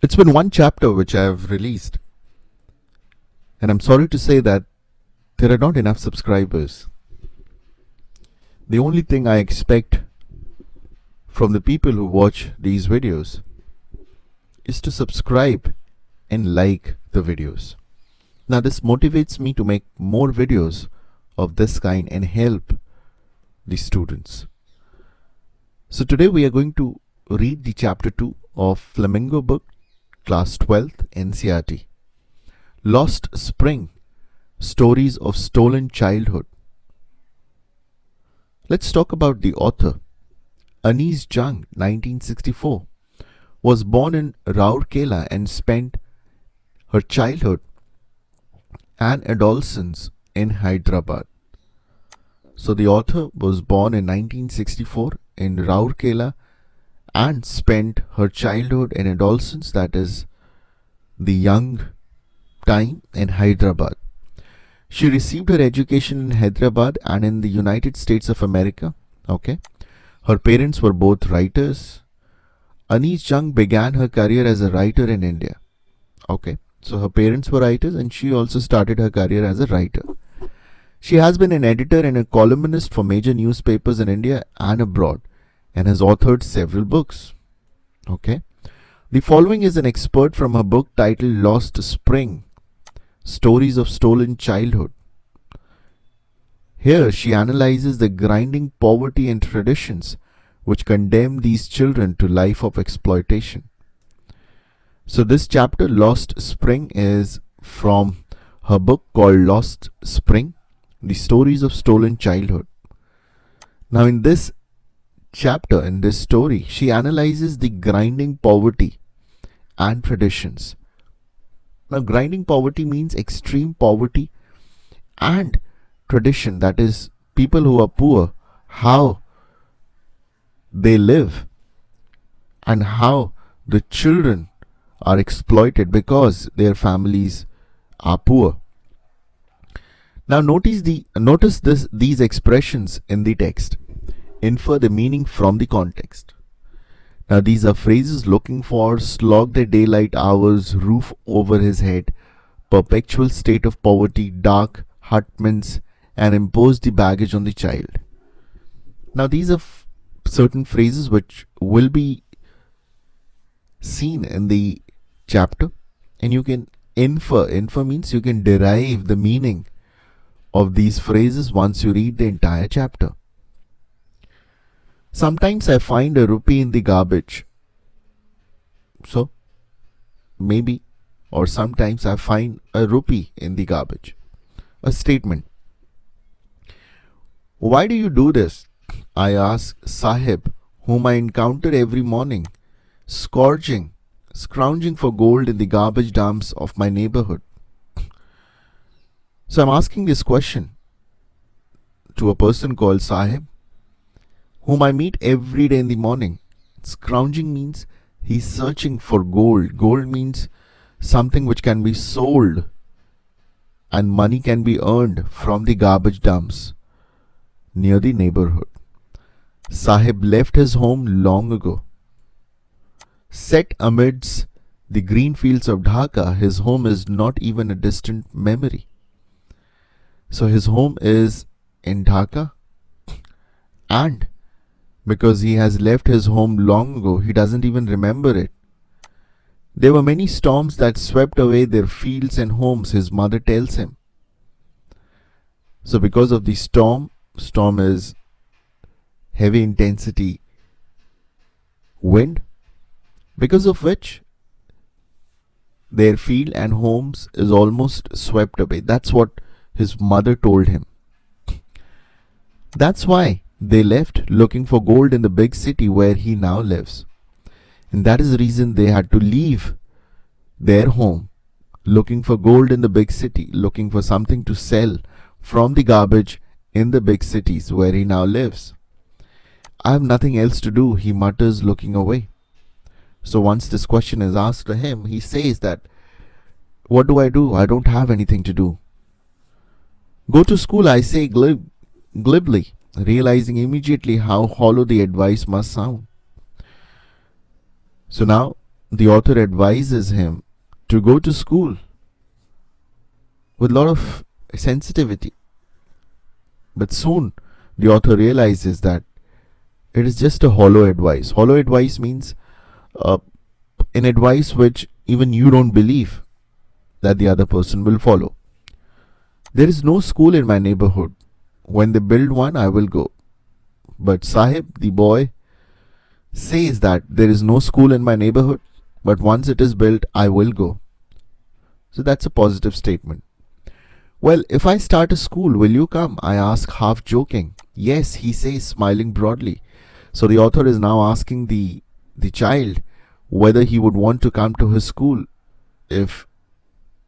It's been one chapter which I have released, and I'm sorry to say that there are not enough subscribers. The only thing I expect from the people who watch these videos is to subscribe and like the videos. Now, this motivates me to make more videos of this kind and help the students. So today we are going to read the chapter 2 of Flamingo book, class 12th NCERT. Lost Spring, Stories of Stolen Childhood. Let's talk about the author. Anees Jung, 1964, was born in Rourkela and spent her childhood and adolescence in Hyderabad. So the author was born in 1964 in Rourkela and spent her childhood and adolescence, that is the young time, in Hyderabad. She received her education in Hyderabad and in the United States of America. Okay. Her parents were both writers. Anees Jung began her career as a writer in India. Okay. So her parents were writers and she also started her career as a writer. She has been an editor and a columnist for major newspapers in India and abroad and has authored several books. Okay. The following is an excerpt from her book titled Lost Spring, Stories of Stolen Childhood. Here she analyzes the grinding poverty and traditions which condemn these children to life of exploitation. So this chapter, Lost Spring, is from her book called Lost Spring, The Stories of Stolen Childhood. Now in this chapter, in this story, she analyzes the grinding poverty and traditions. Now, grinding poverty means extreme poverty and tradition, that is, people who are poor, how they live and how the children are exploited because their families are poor. Now, notice these expressions in the text. Infer the meaning from the context. Now these are phrases: looking for, slog the daylight hours, roof over his head, perpetual state of poverty, dark hutments, and impose the baggage on the child. Now these are certain phrases which will be seen in the chapter, and you can infer. Infer means you can derive the meaning of these phrases once you read the entire chapter. Sometimes I find a rupee in the garbage. So, maybe, or sometimes I find a rupee in the garbage. A statement. Why do you do this? I ask Sahib, whom I encounter every morning, scrounging for gold in the garbage dumps of my neighborhood. So I'm asking this question to a person called Sahib, whom I meet every day in the morning. Scrounging means he's searching for gold. Gold means something which can be sold and money can be earned from the garbage dumps near the neighborhood. Sahib left his home long ago. Set amidst the green fields of Dhaka, his home is not even a distant memory. So his home is in Dhaka, and because he has left his home long ago, he doesn't even remember it. There were many storms that swept away their fields and homes, his mother tells him. So because of the storm is heavy intensity wind, because of which their field and homes is almost swept away. That's what his mother told him. That's why they left looking for gold in the big city where he now lives. And that is the reason they had to leave their home, looking for gold in the big city, looking for something to sell from the garbage in the big cities where he now lives. I have nothing else to do, he mutters, looking away. So once this question is asked to him, he says that, what do? I don't have anything to do. Go to school, I say glibly, realizing immediately how hollow the advice must sound. So now the author advises him to go to school with a lot of sensitivity. But soon the author realizes that it is just a hollow advice. Hollow advice means uh, an advice which even you don't believe that the other person will follow. There is no school in my neighborhood. When they build one, I will go. But Sahib, the boy, says that there is no school in my neighborhood, but once it is built, I will go. So that's a positive statement. Well, if I start a school, will you come? I ask, half joking. Yes, he says, smiling broadly. So the author is now asking the child whether he would want to come to his school if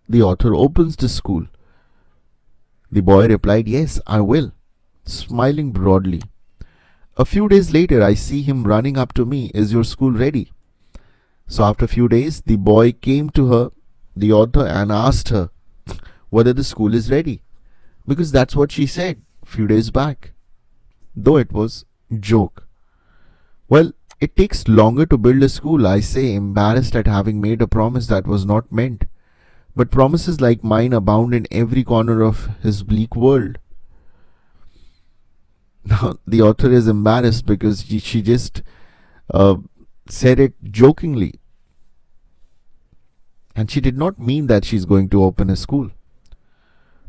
the author opens the school. The boy replied, yes, I will, smiling broadly. A few days later, I see him running up to me, is your school ready? So after a few days, the boy came to her, the author, and asked her whether the school is ready. Because that's what she said a few days back, though it was joke. Well, it takes longer to build a school, I say, embarrassed at having made a promise that was not meant. But promises like mine abound in every corner of his bleak world. Now, the author is embarrassed because she just said it jokingly. And she did not mean that she's going to open a school.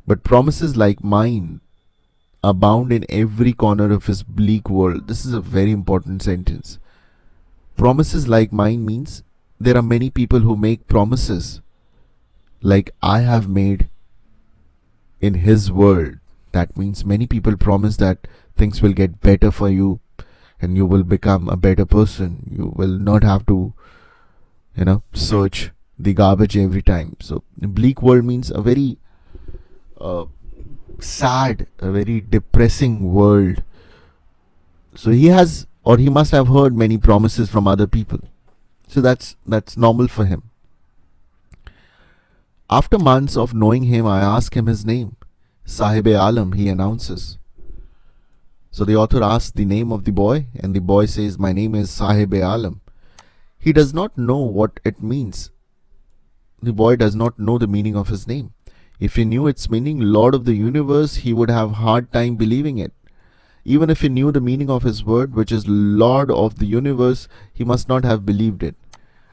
But promises like mine abound in every corner of his bleak world. This is a very important sentence. Promises like mine means there are many people who make promises like I have made in his world. That means many people promise that things will get better for you and you will become a better person. You will not have to, search the garbage every time. So, bleak world means a very sad, a very depressing world. So he must have heard many promises from other people. So that's normal for him. After months of knowing him, I ask him his name. Sahib-e-Alam, he announces. So the author asks the name of the boy, and the boy says, my name is Sahib-e-Alam. He does not know what it means. The boy does not know the meaning of his name. If he knew its meaning, Lord of the Universe, he would have hard time believing it. Even if he knew the meaning of his word, which is Lord of the Universe, he must not have believed it.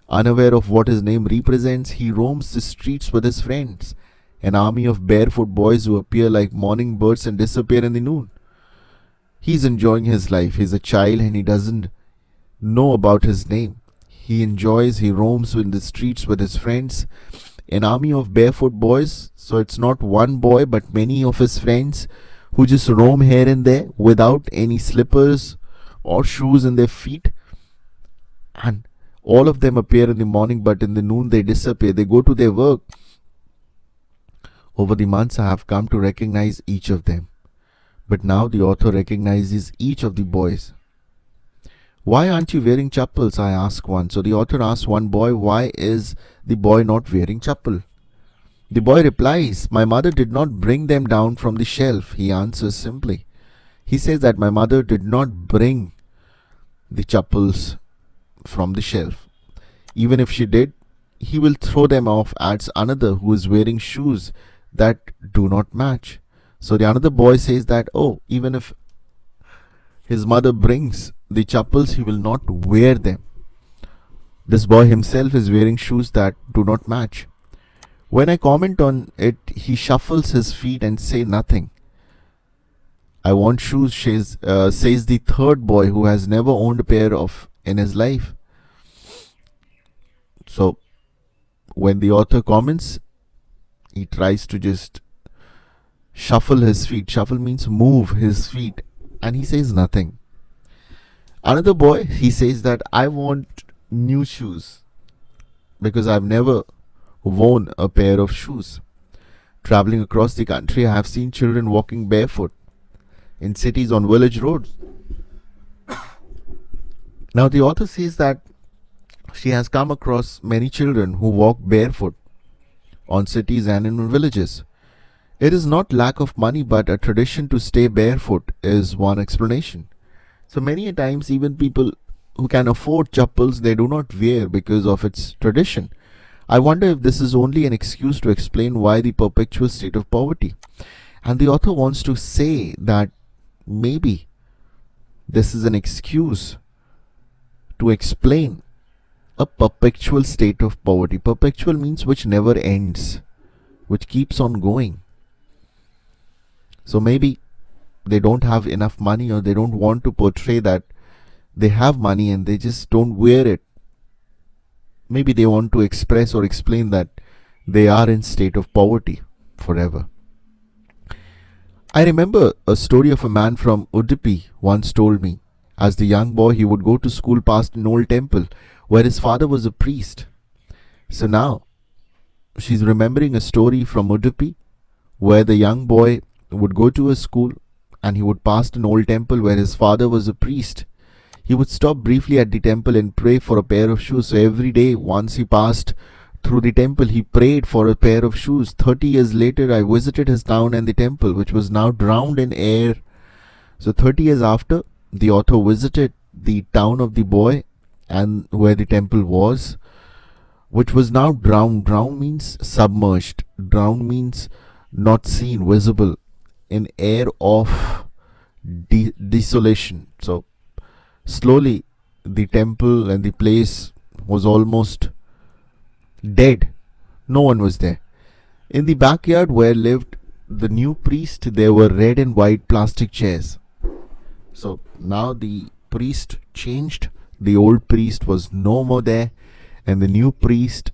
Unaware of what his name represents, he roams the streets with his friends, an army of barefoot boys who appear like morning birds and disappear in the noon. He's enjoying his life. He's a child and he doesn't know about his name. He roams in the streets with his friends, an army of barefoot boys. So it's not one boy but many of his friends who just roam here and there without any slippers or shoes in their feet. And all of them appear in the morning, but in the noon they disappear. They go to their work. Over the months, I have come to recognize each of them. But now the author recognizes each of the boys. Why aren't you wearing chappals? I ask one. So the author asks one boy, why is the boy not wearing chappal? The boy replies, my mother did not bring them down from the shelf. He answers simply. He says that my mother did not bring the chappals from the shelf. Even if she did, he will throw them off, adds another who is wearing shoes that do not match. So the another boy says that, even if his mother brings the chappals, he will not wear them. This boy himself is wearing shoes that do not match. When I comment on it, he shuffles his feet and say nothing. I want shoes, says the third boy who has never owned a pair of in his life. So when the author comments, he tries to just shuffle his feet. Shuffle means move his feet, and he says nothing. Another boy, he says that I want new shoes because I've never worn a pair of shoes. Traveling across the country, I have seen children walking barefoot in cities on village roads. Now the author says that she has come across many children who walk barefoot on cities and in villages. It is not lack of money but a tradition to stay barefoot is one explanation. So many a times even people who can afford chappals, they do not wear because of its tradition. I wonder if this is only an excuse to explain why the perpetual state of poverty. And the author wants to say that maybe this is an excuse to explain a perpetual state of poverty. Perpetual means which never ends, which keeps on going. So maybe they don't have enough money, or they don't want to portray that they have money and they just don't wear it. Maybe they want to express or explain that they are in state of poverty forever. I remember a story of a man from Udupi once told me. As the young boy, he would go to school past an old temple where his father was a priest. So now she's remembering a story from Udupi where the young boy would go to a school and he would pass an old temple where his father was a priest. He would stop briefly at the temple and pray for a pair of shoes. So every day, once he passed through the temple, he prayed for a pair of shoes. 30 years later, I visited his town and the temple, which was now drowned in air. So 30 years after, the author visited the town of the boy and where the temple was, which was now drowned. Drowned means submerged. Drowned means not seen, visible, in air of desolation. So slowly the temple and the place was almost dead. No one was there. In the backyard where lived the new priest, there were red and white plastic chairs. So now the priest changed. The old priest was no more there, and the new priest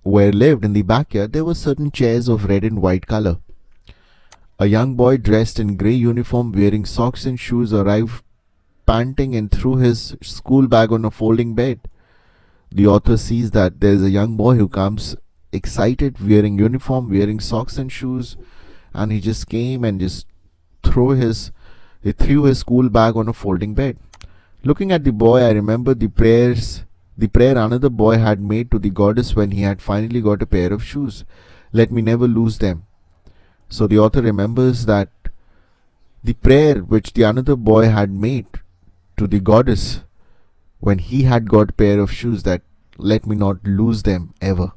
where lived in the backyard, there were certain chairs of red and white color. A young boy dressed in grey uniform, wearing socks and shoes, arrived panting and threw his school bag on a folding bed. The author sees that there is a young boy who comes excited, wearing uniform, wearing socks and shoes, and he just came and just threw his school bag on a folding bed. Looking at the boy, I remember the prayer another boy had made to the goddess when he had finally got a pair of shoes. Let me never lose them. So the author remembers that the prayer which the another boy had made to the goddess when he had got a pair of shoes, that let me not lose them ever.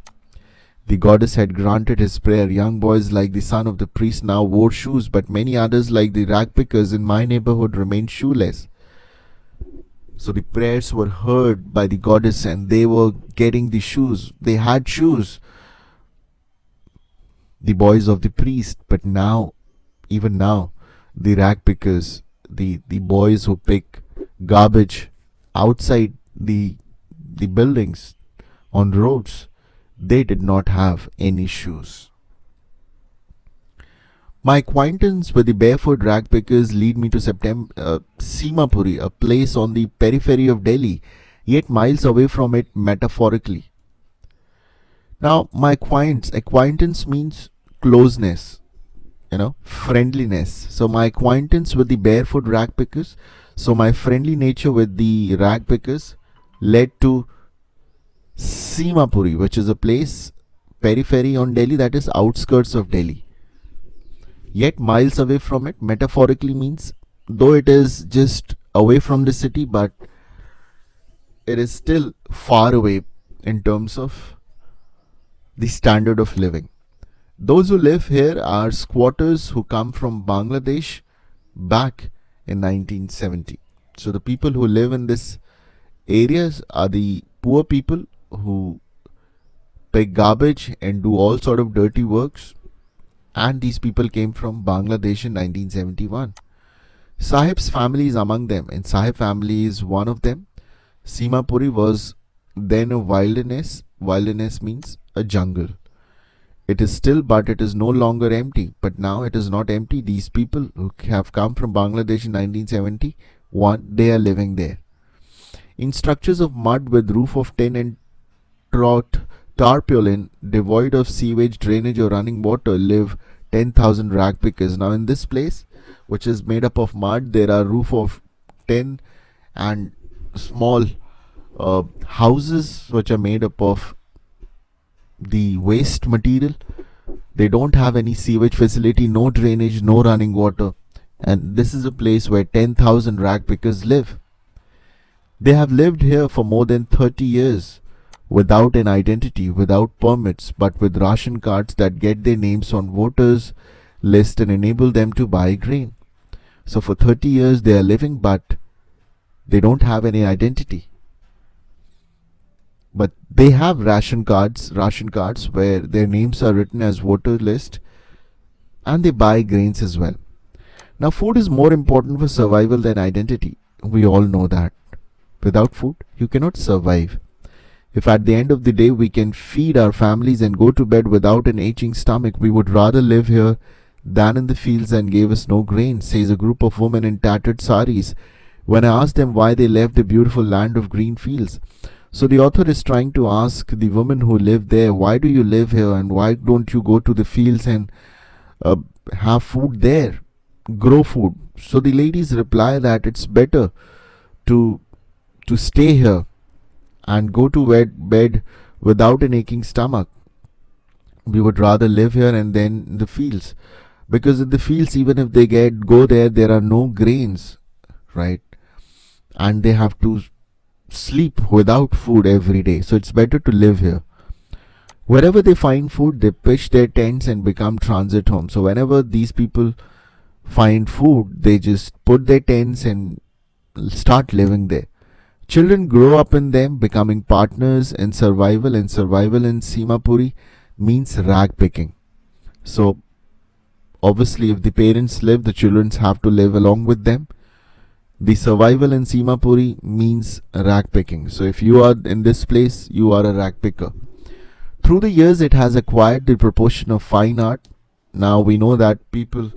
The goddess had granted his prayer. Young boys like the son of the priest now wore shoes, but many others like the rag pickers in my neighborhood remained shoeless. So the prayers were heard by the goddess and they were getting the shoes. They had shoes, the boys of the priest, but now, even now, the rag pickers, the boys who pick garbage outside the buildings, on roads, they did not have any shoes. My acquaintance with the barefoot rag pickers lead me to Simapuri, a place on the periphery of Delhi, yet miles away from it metaphorically. Now, my acquaintance means closeness, friendliness. So my acquaintance with the barefoot rag pickers, so my friendly nature with the rag pickers led to Simapuri, which is a place periphery on Delhi, that is outskirts of Delhi. Yet miles away from it metaphorically means though it is just away from the city, but it is still far away in terms of the standard of living. Those who live here are squatters who come from Bangladesh back in 1970. So the people who live in this areas are the poor people who pick garbage and do all sort of dirty works, and these people came from Bangladesh in 1971. Sahib's family is among them, and Sahib family is one of them. Simapuri was then a wilderness. Wilderness means a jungle. It is still, but it is no longer empty. But now it is not empty. These people who have come from Bangladesh in 1971, they are living there. In structures of mud with roof of tin and tarpaulin, devoid of sewage, drainage or running water, live 10,000 rag pickers. Now in this place, which is made up of mud, there are roof of tin and small houses which are made up of the waste material. They don't have any sewage facility, no drainage, no running water, and this is a place where 10,000 rag pickers live. They have lived here for more than 30 years without an identity, without permits, but with ration cards that get their names on voters list and enable them to buy grain. So for 30 years they are living, but they don't have any identity. But they have ration cards where their names are written as voter list, and they buy grains as well. Now food is more important for survival than identity. We all know that. Without food, you cannot survive. If at the end of the day we can feed our families and go to bed without an aching stomach, we would rather live here than in the fields and gave us no grain, says a group of women in tattered saris when I asked them why they left the beautiful land of green fields. So the author is trying to ask the women who live there, why do you live here and why don't you go to the fields and uh, have food there, grow food? So the ladies reply that it's better to stay here and go to bed without an aching stomach. We would rather live here and then in the fields, because in the fields, even if they go there, there are no grains, right? And they have to sleep without food every day. So it's better to live here. Wherever they find food, they pitch their tents and become transit homes. So whenever these people find food, they just put their tents and start living there. Children grow up in them, becoming partners in survival, and survival in Simapuri means rag picking. So obviously, if the parents live, the children have to live along with them. The survival in Simapuri means rag picking. So if you are in this place, you are a rag picker. Through the years, it has acquired the proportion of fine art. Now we know that people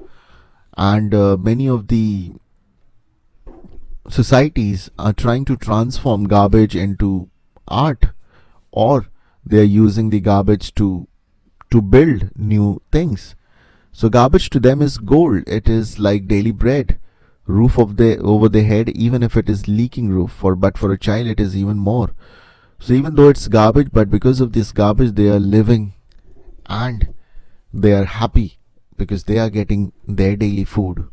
and many of the societies are trying to transform garbage into art, or they are using the garbage to build new things. So garbage to them is gold. It is like daily bread, roof of the over the head, even if it is leaking roof. But for a child, it is even more. So even though it's garbage, but because of this garbage, they are living and they are happy because they are getting their daily food.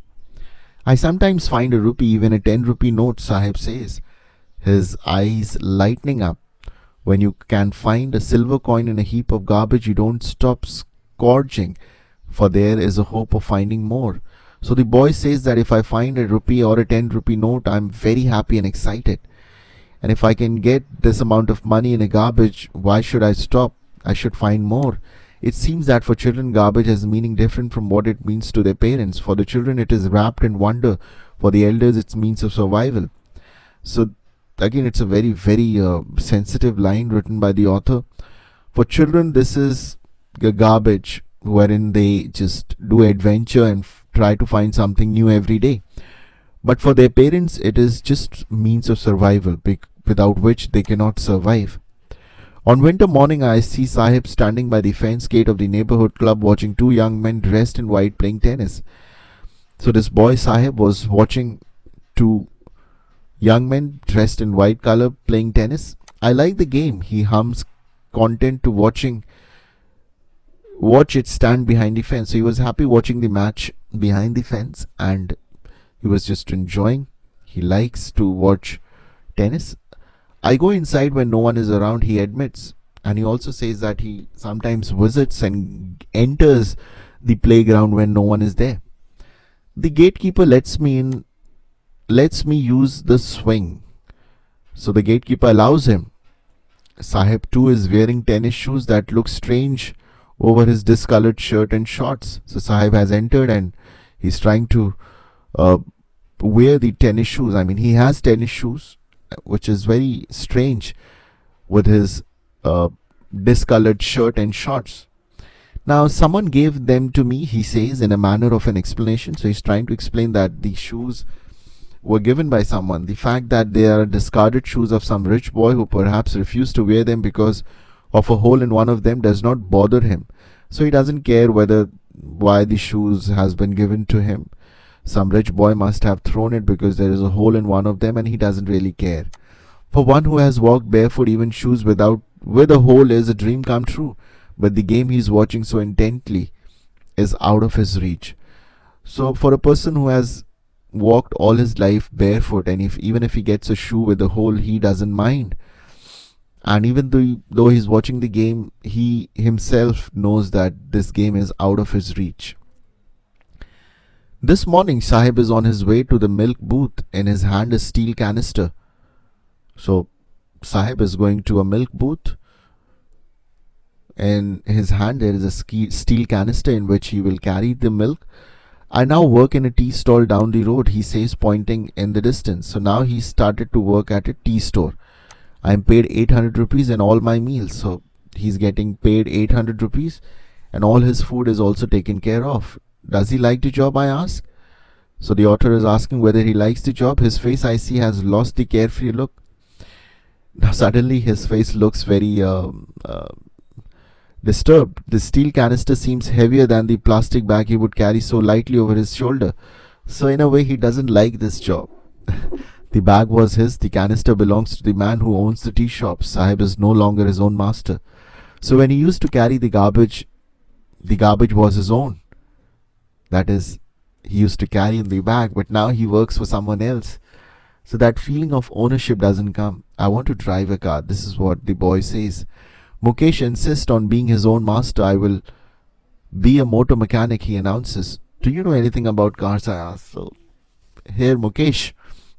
I sometimes find a rupee, even a 10 rupee note, Sahib says, his eyes lightening up. When you can find a silver coin in a heap of garbage, you don't stop scourging, for there is a hope of finding more. So the boy says that if I find a rupee or a 10 rupee note, I'm very happy and excited. And if I can get this amount of money in a garbage, why should I stop? I should find more. It seems that for children, garbage has a meaning different from what it means to their parents. For the children, it is wrapped in wonder. For the elders, it's means of survival. So again, it's a very, very sensitive line written by the author. For children, this is the garbage wherein they just do adventure and try to find something new every day. But for their parents, it is just means of survival, without which they cannot survive. On winter morning, I see Sahib standing by the fence gate of the neighborhood club watching two young men dressed in white playing tennis. So this boy Sahib was watching two young men dressed in white color playing tennis. I like the game, he hums, content to watch it stand behind the fence. So he was happy watching the match behind the fence and he was just enjoying. He likes to watch tennis. I go inside when no one is around, he admits. And he also says that he sometimes visits and enters the playground when no one is there. The gatekeeper lets me in, lets me use the swing. So the gatekeeper allows him. Sahib too is wearing tennis shoes that look strange over his discolored shirt and shorts. So Sahib has entered and he's trying to wear the tennis shoes. I mean, he has tennis shoes, which is very strange with his discolored shirt and shorts. Now, someone gave them to me, he says, in a manner of an explanation. So he's trying to explain that the shoes were given by someone. The fact that they are discarded shoes of some rich boy who perhaps refused to wear them because of a hole in one of them does not bother him. So he doesn't care why the shoes has been given to him. Some rich boy must have thrown it because there is a hole in one of them and he doesn't really care. For one who has walked barefoot, even shoes with a hole is a dream come true. But the game he's watching so intently is out of his reach. So for a person who has walked all his life barefoot, and even if he gets a shoe with a hole, he doesn't mind. And even though he's watching the game, he himself knows that this game is out of his reach. This morning, Sahib is on his way to the milk booth. In his hand is steel canister. So Sahib is going to a milk booth. In his hand there is a steel canister in which he will carry the milk. I now work in a tea stall down the road, he says, pointing in the distance. So now he started to work at a tea store. I am paid 800 rupees in all my meals. So he's getting paid 800 rupees and all his food is also taken care of. Does he like the job, I ask? So the author is asking whether he likes the job. His face, I see, has lost the carefree look. Now suddenly his face looks very disturbed. The steel canister seems heavier than the plastic bag he would carry so lightly over his shoulder. So in a way he doesn't like this job. The bag was his, the canister belongs to the man who owns the tea shop. Sahib is no longer his own master. So when he used to carry the garbage was his own. That is, he used to carry in the bag, but now he works for someone else. So that feeling of ownership doesn't come. I want to drive a car. This is what the boy says. Mukesh insists on being his own master. I will be a motor mechanic, he announces. Do you know anything about cars, I ask. So here Mukesh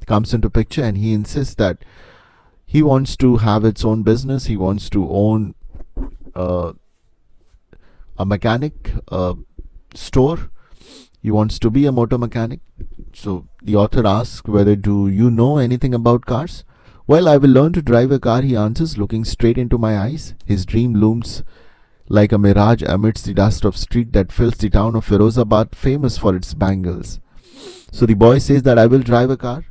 comes into picture and he insists that he wants to have its own business. He wants to own a mechanic store. He wants to be a motor mechanic. So the author asks whether do you know anything about cars? Well, I will learn to drive a car, he answers, looking straight into my eyes. His dream looms like a mirage amidst the dust of street that fills the town of Firozabad, famous for its bangles. So the boy says that I will drive a car.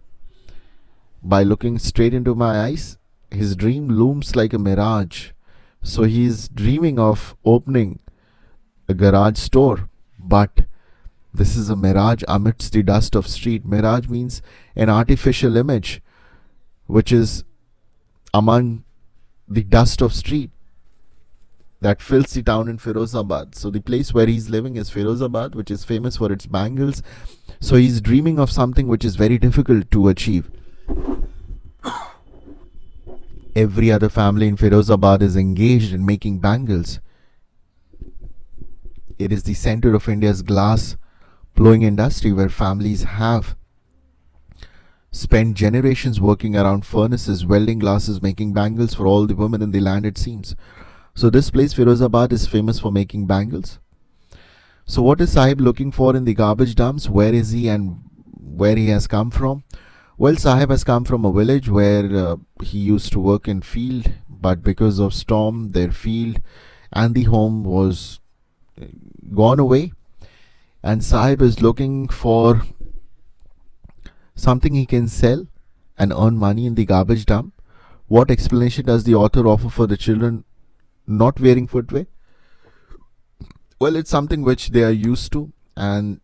By looking straight into my eyes, his dream looms like a mirage. So he is dreaming of opening a garage store, but this is a mirage amidst the dust of street. Mirage means an artificial image which is among the dust of street that fills the town in Firozabad. So the place where he's living is Firozabad, which is famous for its bangles. So he's dreaming of something which is very difficult to achieve. Every other family in Firozabad is engaged in making bangles. It is the center of India's glass blowing industry, where families have spent generations working around furnaces, welding glasses, making bangles for all the women in the land, it seems. So this place, Firozabad, is famous for making bangles. So what is Sahib looking for in the garbage dumps? Where is he and where he has come from? Well, Sahib has come from a village where he used to work in field, but because of storm, their field and the home was gone away. And Sahib is looking for something he can sell and earn money in the garbage dump. What explanation does the author offer for the children not wearing footwear? Well, it's something which they are used to, and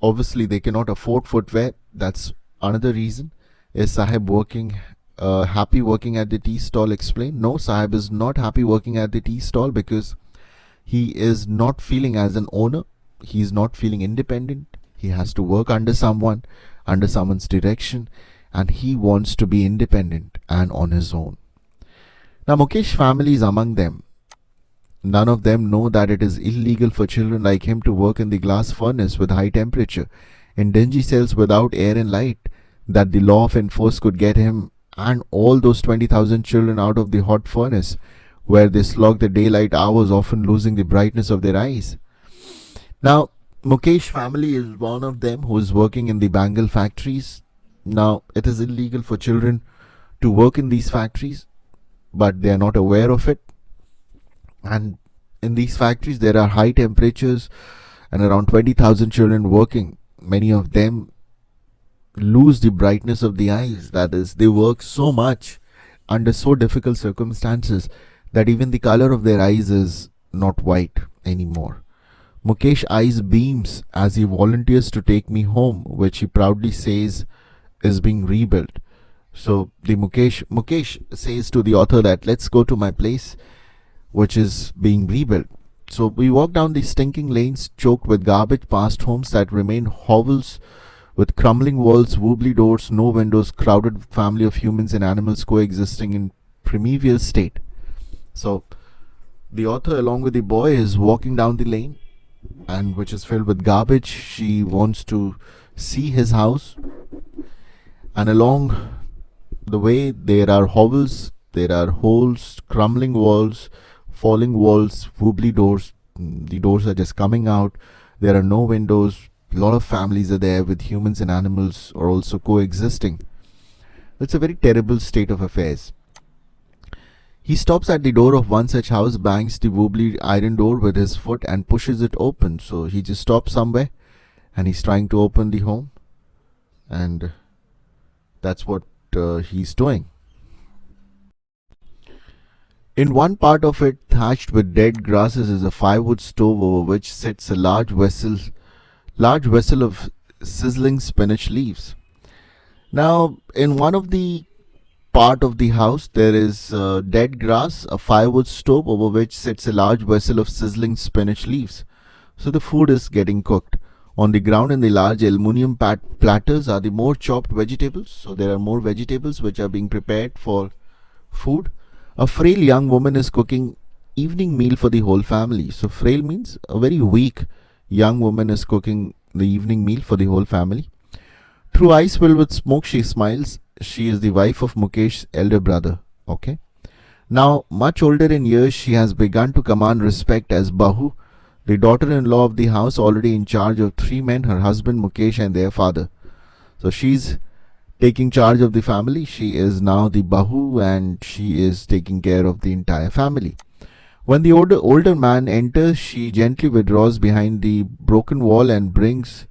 obviously they cannot afford footwear. That's another reason. Is Sahib happy working at the tea stall? Explain. No, Sahib is not happy working at the tea stall because he is not feeling as an owner. He is not feeling independent. He has to work under someone's direction, and he wants to be independent and on his own. Now Mukesh family is among them. None of them know that it is illegal for children like him to work in the glass furnace with high temperature, in dingy cells without air and light, that the law of enforce could get him and all those 20,000 children out of the hot furnace, where they slog the daylight hours, often losing the brightness of their eyes. Now, Mukesh family is one of them who is working in the bangle factories. Now, it is illegal for children to work in these factories, but they are not aware of it. And in these factories, there are high temperatures and around 20,000 children working. Many of them lose the brightness of the eyes. That is, they work so much under so difficult circumstances that even the color of their eyes is not white anymore. Mukesh eyes beams as he volunteers to take me home, which he proudly says is being rebuilt. So the Mukesh says to the author that let's go to my place, which is being rebuilt. So we walk down the stinking lanes choked with garbage past homes that remain hovels with crumbling walls, wobbly doors, no windows, crowded family of humans and animals coexisting in primeval state. So the author, along with the boy, is walking down the lane, and which is filled with garbage. She wants to see his house, and along the way there are hovels, there are holes, crumbling walls, falling walls, wobbly doors. The doors are just coming out. There are no windows. A lot of families are there with humans and animals are also coexisting. It's a very terrible state of affairs. He stops at the door of one such house, bangs the wobbly iron door with his foot and pushes it open. So he just stops somewhere and he's trying to open the home, and that's what he's doing. In one part of it, thatched with dead grasses, is a firewood stove over which sits a large vessel of sizzling spinach leaves. Now, in one of the part of the house, there is dead grass, a firewood stove over which sits a large vessel of sizzling spinach leaves. So the food is getting cooked. On the ground in the large aluminium platters are the more chopped vegetables. So there are more vegetables which are being prepared for food. A frail young woman is cooking evening meal for the whole family. So frail means a very weak young woman is cooking the evening meal for the whole family. Through eyes filled with smoke, she smiles. She is the wife of Mukesh's elder brother. Okay. Now, much older in years, she has begun to command respect as Bahu, the daughter-in-law of the house, already in charge of three men, her husband Mukesh and their father. So she's taking charge of the family. She is now the Bahu and she is taking care of the entire family. When the older man enters, she gently withdraws behind the broken wall and brings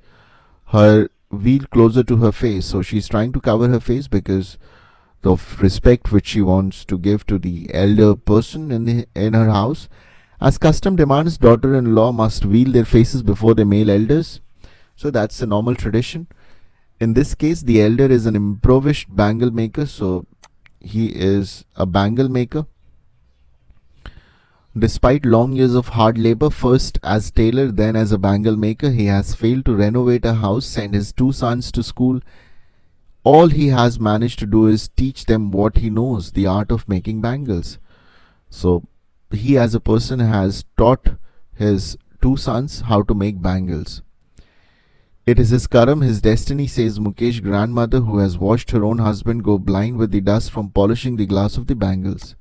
her wheel closer to her face. So she's trying to cover her face because of respect which she wants to give to the elder person in her house. As custom demands, daughter-in-law must wheel their faces before the male elders. So that's a normal tradition. In this case, the elder is an improvised bangle maker. So he is a bangle maker. Despite long years of hard labor, first as tailor, then as a bangle maker, he has failed to renovate a house, send his two sons to school. All he has managed to do is teach them what he knows, the art of making bangles. So he as a person has taught his two sons how to make bangles. It is his karam, his destiny, says Mukesh's grandmother, who has watched her own husband go blind with the dust from polishing the glass of the bangles.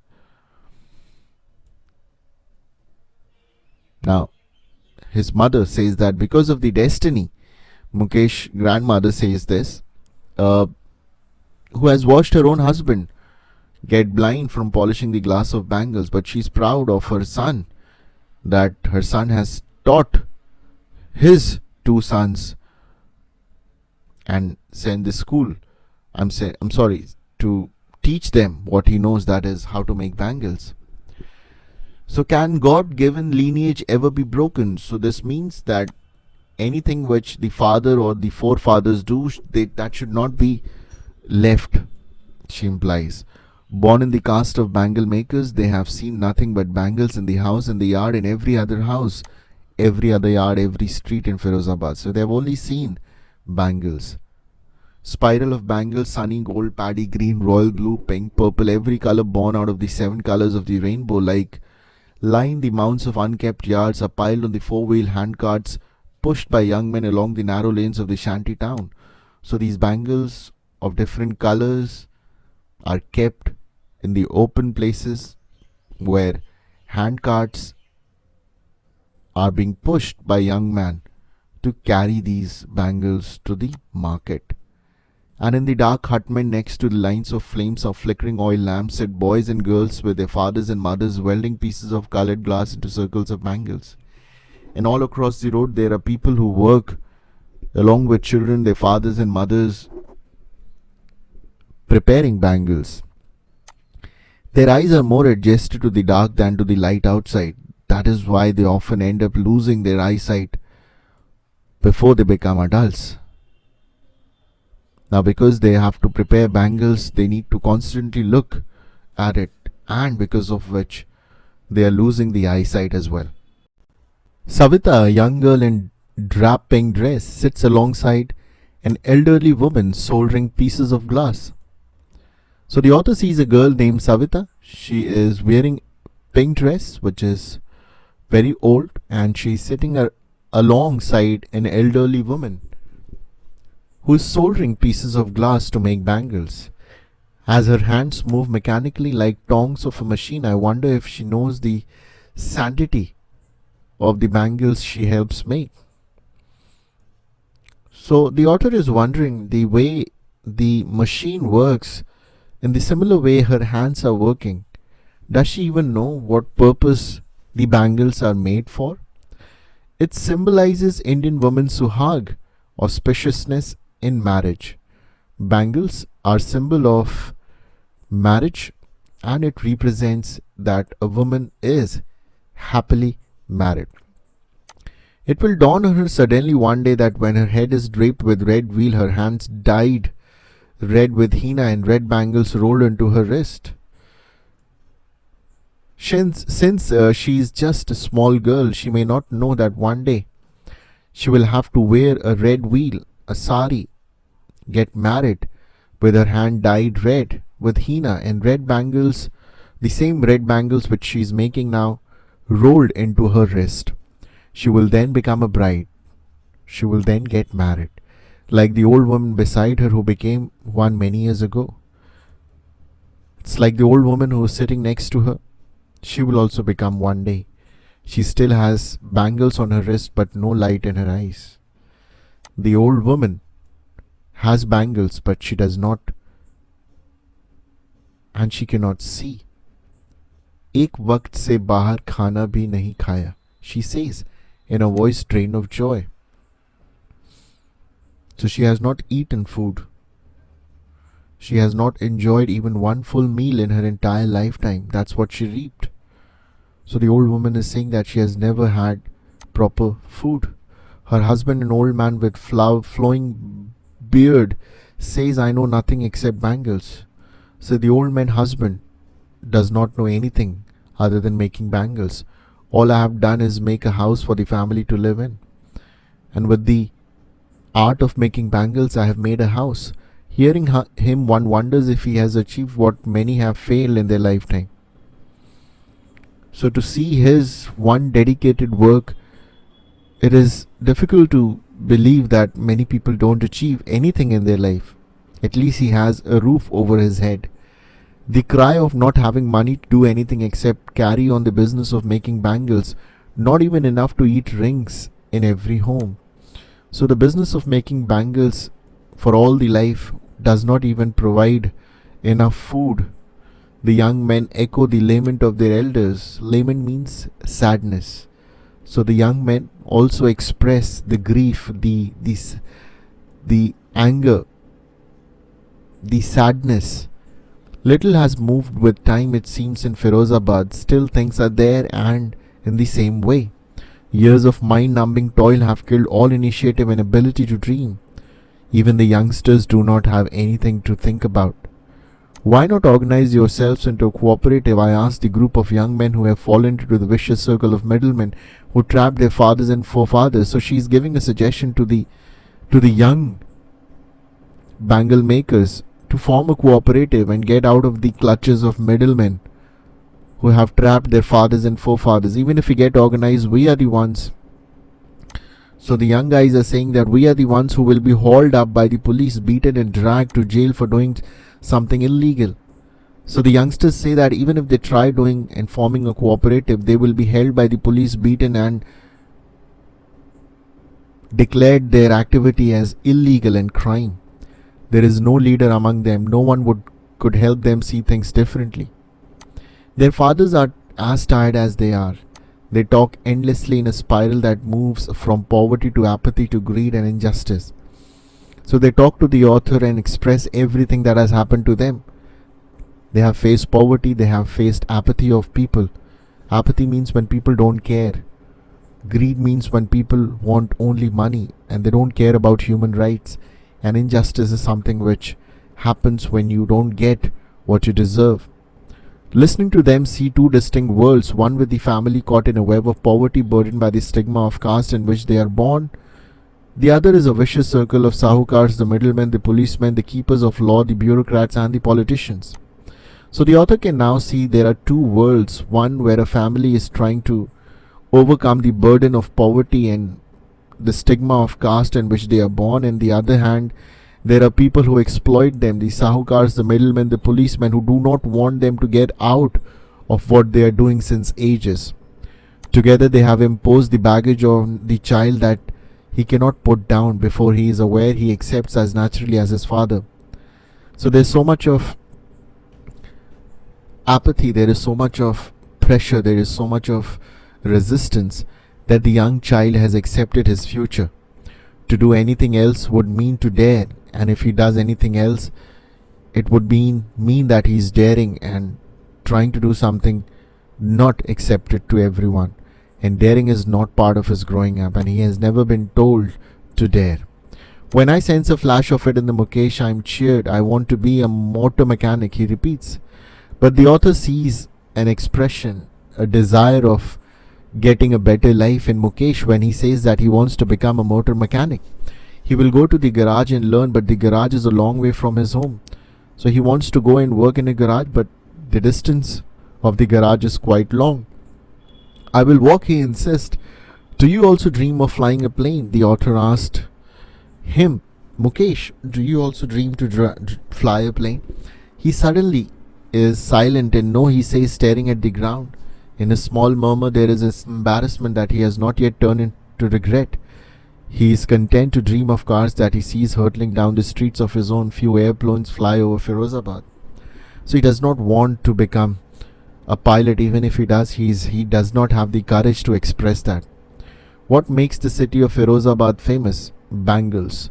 Now, his mother says that because of the destiny, Mukesh's grandmother says this, who has watched her own husband get blind from polishing the glass of bangles, but she's proud of her son, that her son has taught his two sons and sent the school. I'm sorry, to teach them what he knows, that is how to make bangles. So can God-given lineage ever be broken? So this means that anything which the father or the forefathers do, that should not be left, she implies. Born in the caste of bangle makers, they have seen nothing but bangles in the house, in the yard, in every other house, every other yard, every street in Firozabad. So they have only seen bangles. Spiral of bangles, sunny gold, paddy green, royal blue, pink, purple, every color born out of the 7 colors of the rainbow, like line the mounds of unkept yards, are piled on the 4-wheel handcarts pushed by young men along the narrow lanes of the shanty town. So these bangles of different colors are kept in the open places where handcarts are being pushed by young men to carry these bangles to the market. And in the dark hutmen next to the lines of flames of flickering oil lamps sit boys and girls with their fathers and mothers welding pieces of colored glass into circles of bangles. And all across the road there are people who work along with children, their fathers and mothers, preparing bangles. Their eyes are more adjusted to the dark than to the light outside. That is why they often end up losing their eyesight before they become adults. Now, because they have to prepare bangles, they need to constantly look at it, and because of which they are losing the eyesight as well. Savita, a young girl in drab pink dress, sits alongside an elderly woman soldering pieces of glass. So the author sees a girl named Savita. She is wearing pink dress, which is very old, and she's sitting alongside an elderly woman who is soldering pieces of glass to make bangles. As her hands move mechanically like tongs of a machine, I wonder if she knows the sanctity of the bangles she helps make. So the author is wondering the way the machine works. In the similar way her hands are working, does she even know what purpose the bangles are made for? It symbolizes Indian women's suhag, auspiciousness in marriage. Bangles are symbol of marriage, and it represents that a woman is happily married. It will dawn on her suddenly one day that when her head is draped with red veil, her hands dyed red with henna and red bangles rolled into her wrist. Since she is just a small girl, she may not know that one day she will have to wear a red veil, a sari, get married with her hand dyed red with henna and red bangles, the same red bangles which she is making now, rolled into her wrist. She will then become a bride. She will then get married, like the old woman beside her who became one many years ago. It's like the old woman who is sitting next to her. She will also become one day. She still has bangles on her wrist but no light in her eyes. The old woman has bangles but she does not, and she cannot see. एक वक्त से बाहर खाना भी नहीं खाया, she says in a voice drained of joy. So she has not eaten food. She has not enjoyed even one full meal in her entire lifetime. That's what she reaped. So the old woman is saying that she has never had proper food. Her husband, an old man with flowing beard, says, I know nothing except bangles. So the old man husband does not know anything other than making bangles. All I have done is make a house for the family to live in. And with the art of making bangles, I have made a house. Hearing him, one wonders if he has achieved what many have failed in their lifetime. So to see his one dedicated work, it is difficult to believe that many people don't achieve anything in their life. At least he has a roof over his head. The cry of not having money to do anything except carry on the business of making bangles, not even enough to eat rings in every home. So the business of making bangles for all the life does not even provide enough food. The young men echo the lament of their elders. Lament means sadness. So the young men also express the grief, the anger, the sadness. Little has moved with time, it seems, in Firozabad. Still things are there and in the same way. Years of mind-numbing toil have killed all initiative and ability to dream. Even the youngsters do not have anything to think about. Why not organize yourselves into a cooperative? I asked the group of young men who have fallen into the vicious circle of middlemen who trapped their fathers and forefathers. So she is giving a suggestion to the young bangle makers to form a cooperative and get out of the clutches of middlemen who have trapped their fathers and forefathers. Even if we get organized, we are the ones. So the young guys are saying that we are the ones who will be hauled up by the police, beaten and dragged to jail for doing something illegal. So the youngsters say that even if they try doing and forming a cooperative, they will be held by the police, beaten and declared their activity as illegal and crime. There is no leader among them. No one could help them see things differently. Their fathers are as tired as they are. They talk endlessly in a spiral that moves from poverty to apathy to greed and injustice. So they talk to the author and express everything that has happened to them. They have faced poverty, they have faced apathy of people. Apathy means when people don't care. Greed means when people want only money and they don't care about human rights. And injustice is something which happens when you don't get what you deserve. Listening to them see two distinct worlds, one with the family caught in a web of poverty burdened by the stigma of caste in which they are born, The other is a vicious circle of sahukars, the middlemen, the policemen, the keepers of law, the bureaucrats, and the politicians. So the author can now see there are two worlds, one where a family is trying to overcome the burden of poverty and the stigma of caste in which they are born, and the other hand, there are people who exploit them, the sahukars, the middlemen, the policemen, who do not want them to get out of what they are doing since ages. Together they have imposed the baggage on the child that he cannot put down before he is aware he accepts as naturally as his father. So there's so much of apathy, there is so much of pressure, there is so much of resistance that the young child has accepted his future. To do anything else would mean to dare, and if he does anything else, it would mean that he's daring and trying to do something not accepted to everyone. And daring is not part of his growing up, and he has never been told to dare. When I sense a flash of it in the Mukesh, I'm cheered. I want to be a motor mechanic, he repeats. But the author sees an expression, a desire of getting a better life in Mukesh when he says that he wants to become a motor mechanic. He will go to the garage and learn, but the garage is a long way from his home. So he wants to go and work in a garage, but the distance of the garage is quite long. I will walk, he insists. Do you also dream of flying a plane? The author asked him. Mukesh, do you also dream to fly a plane? He suddenly is silent, and no, he says, staring at the ground. In a small murmur there is this embarrassment that he has not yet turned into regret. He is content to dream of cars that he sees hurtling down the streets of his own. Few airplanes fly over Firozabad. So he does not want to become a pilot. Even if he does, he does not have the courage to express that. What makes the city of Firozabad famous? Bangles.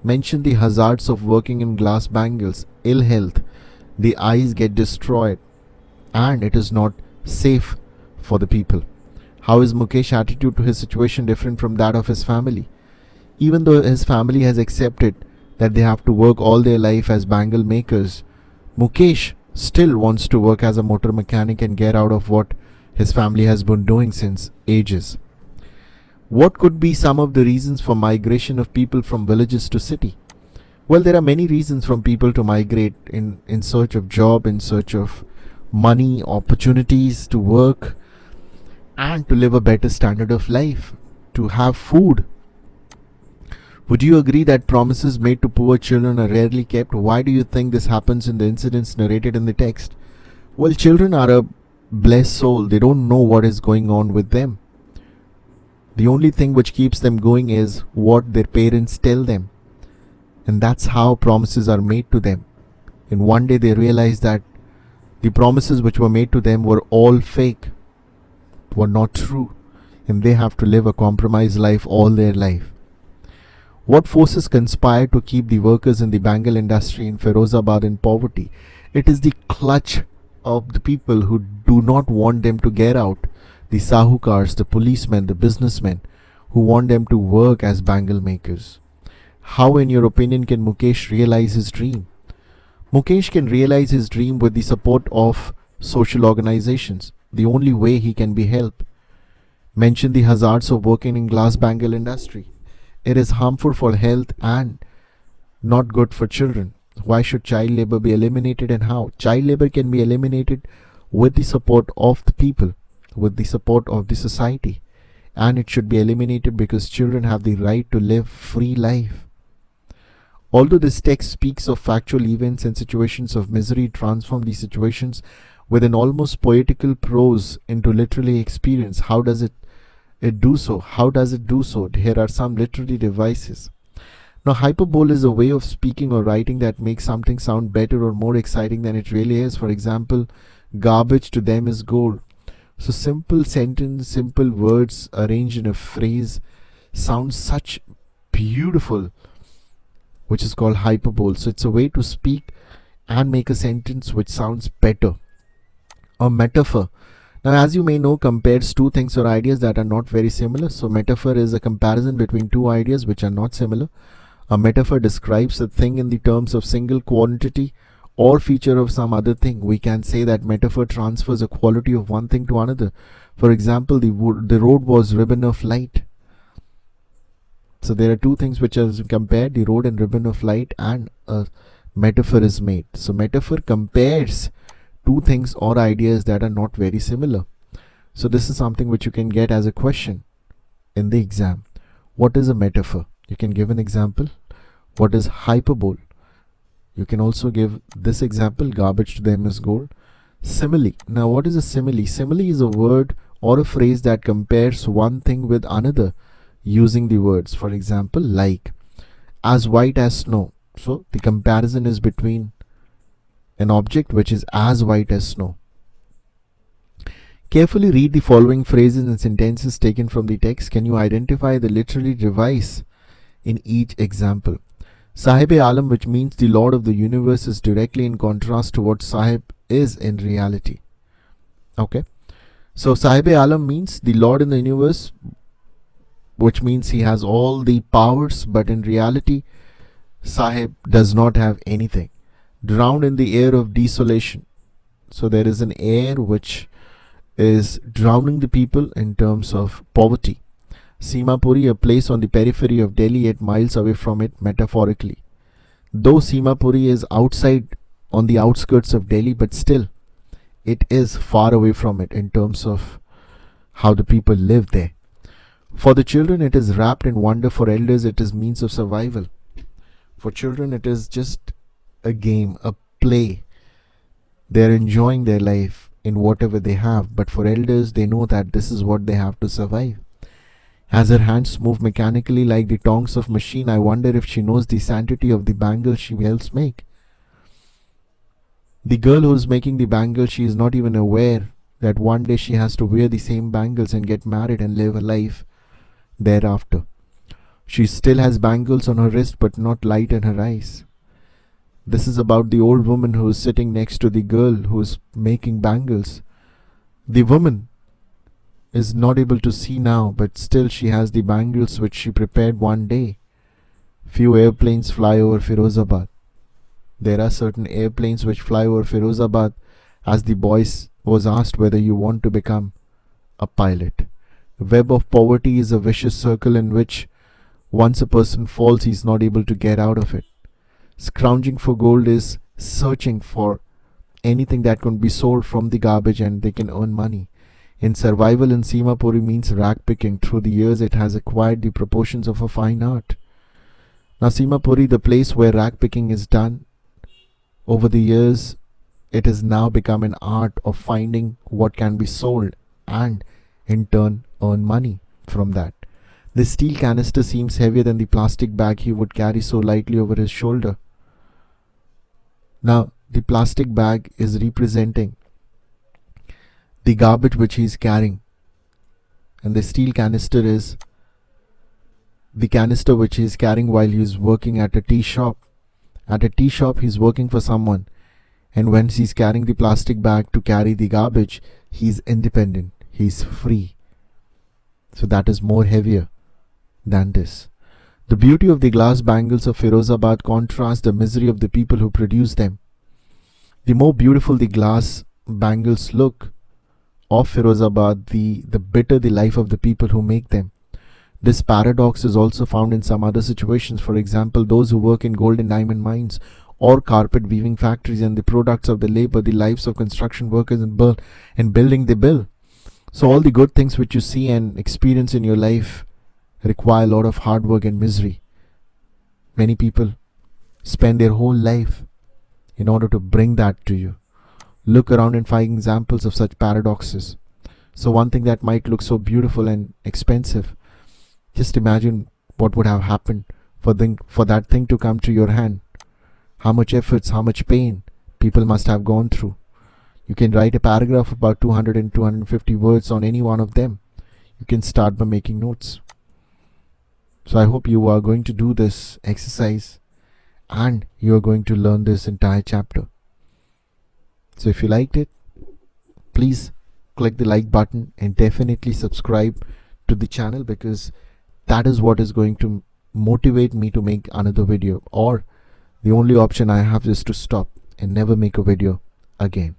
Mention the hazards of working in glass bangles. Ill health. The eyes get destroyed, and it is not safe for the people. How is Mukesh's attitude to his situation different from that of his family? Even though his family has accepted that they have to work all their life as bangle makers, Mukesh still wants to work as a motor mechanic and get out of what his family has been doing since ages. What could be some of the reasons for migration of people from villages to city? Well, there are many reasons for people to migrate in search of job, in search of money, opportunities to work, and to live a better standard of life, to have food. Would you agree that promises made to poor children are rarely kept? Why do you think this happens in the incidents narrated in the text? Well, children are a blessed soul. They don't know what is going on with them. The only thing which keeps them going is what their parents tell them. And that's how promises are made to them. And one day they realize that the promises which were made to them were all fake, were not true, and they have to live a compromised life all their life. What forces conspire to keep the workers in the bangle industry in Firozabad in poverty? It is the clutch of the people who do not want them to get out, the sahukars, the policemen, the businessmen, who want them to work as bangle makers. How, in your opinion, can Mukesh realize his dream? Mukesh can realize his dream with the support of social organizations. The only way he can be helped. Mention the hazards of working in glass bangle industry. It is harmful for health and not good for children. Why should child labor be eliminated, and how? Child labor can be eliminated with the support of the people, with the support of the society. And it should be eliminated because children have the right to live free life. Although this text speaks of factual events and situations of misery, transform these situations with an almost poetical prose into literary experience. How does it do so? How does it do so? Here are some literary devices. Now, hyperbole is a way of speaking or writing that makes something sound better or more exciting than it really is. For example, garbage to them is gold. So simple sentence, simple words arranged in a phrase sounds such beautiful, which is called hyperbole. So it's a way to speak and make a sentence which sounds better. A metaphor. Now, as you may know, compares two things or ideas that are not very similar. So metaphor is a comparison between two ideas which are not similar. A metaphor describes a thing in the terms of single quantity or feature of some other thing. We can say that metaphor transfers a quality of one thing to another. For example, the road was ribbon of light. So there are two things which are compared, the rod and ribbon of light, and a metaphor is made. So metaphor compares two things or ideas that are not very similar. So this is something which you can get as a question in the exam. What is a metaphor? You can give an example. What is hyperbole? You can also give this example, garbage to them is gold. Simile. Now what is a simile? Simile is a word or a phrase that compares one thing with another using the words. For example, like as white as snow. So the comparison is between an object which is as white as snow. Carefully read the following phrases and sentences taken from the text. Can you identify the literary device in each example? Sahib-e-Alam, which means the Lord of the universe, is directly in contrast to what Sahib is in reality. Okay. So Sahib-e-Alam means the Lord in the universe, which means he has all the powers, but in reality, Sahib does not have anything. Drowned in the air of desolation. So there is an air which is drowning the people in terms of poverty. Simapuri, a place on the periphery of Delhi, 8 miles away from it, metaphorically. Though Simapuri is outside on the outskirts of Delhi, but still it is far away from it in terms of how the people live there. For the children, it is wrapped in wonder. For elders, it is means of survival. For children, it is just a game, a play. They're enjoying their life in whatever they have. But for elders, they know that this is what they have to survive. As her hands move mechanically like the tongs of machine, I wonder if she knows the sanctity of the bangle she helps make. The girl who is making the bangle, she is not even aware that one day she has to wear the same bangles and get married and live a life thereafter. She still has bangles on her wrist but not light in her eyes. This is about the old woman who is sitting next to the girl who is making bangles. The woman is not able to see now, but still she has the bangles which she prepared one day. Few airplanes fly over Firozabad. There are certain airplanes which fly over Firozabad, as the boys was asked whether you want to become a pilot. Web of poverty is a vicious circle in which once a person falls, he is not able to get out of it. Scrounging for gold is searching for anything that can be sold from the garbage and they can earn money. In survival in Simapuri means rag picking. Through the years, it has acquired the proportions of a fine art. Now Simapuri, the place where rag picking is done, over the years, it has now become an art of finding what can be sold and in turn earn money from that. The steel canister seems heavier than the plastic bag he would carry so lightly over his shoulder. Now the plastic bag is representing the garbage which he is carrying, and the steel canister is the canister which he is carrying while he is working at a tea shop. At a tea shop, he is working for someone, and when he is carrying the plastic bag to carry the garbage, he is independent, he is free. So that is more heavier than this. The beauty of the glass bangles of Firozabad contrasts the misery of the people who produce them. The more beautiful the glass bangles look of Firozabad, the bitter the life of the people who make them. This paradox is also found in some other situations. For example, those who work in gold and diamond mines or carpet weaving factories, and the products of the labor, the lives of construction workers in building the bill. So all the good things which you see and experience in your life require a lot of hard work and misery. Many people spend their whole life in order to bring that to you. Look around and find examples of such paradoxes. So one thing that might look so beautiful and expensive, just imagine what would have happened for that thing to come to your hand. How much efforts, how much pain people must have gone through. You can write a paragraph about 200 and 250 words on any one of them. You can start by making notes. So I hope you are going to do this exercise and you are going to learn this entire chapter. So if you liked it, please click the like button and definitely subscribe to the channel, because that is what is going to motivate me to make another video, or the only option I have is to stop and never make a video again.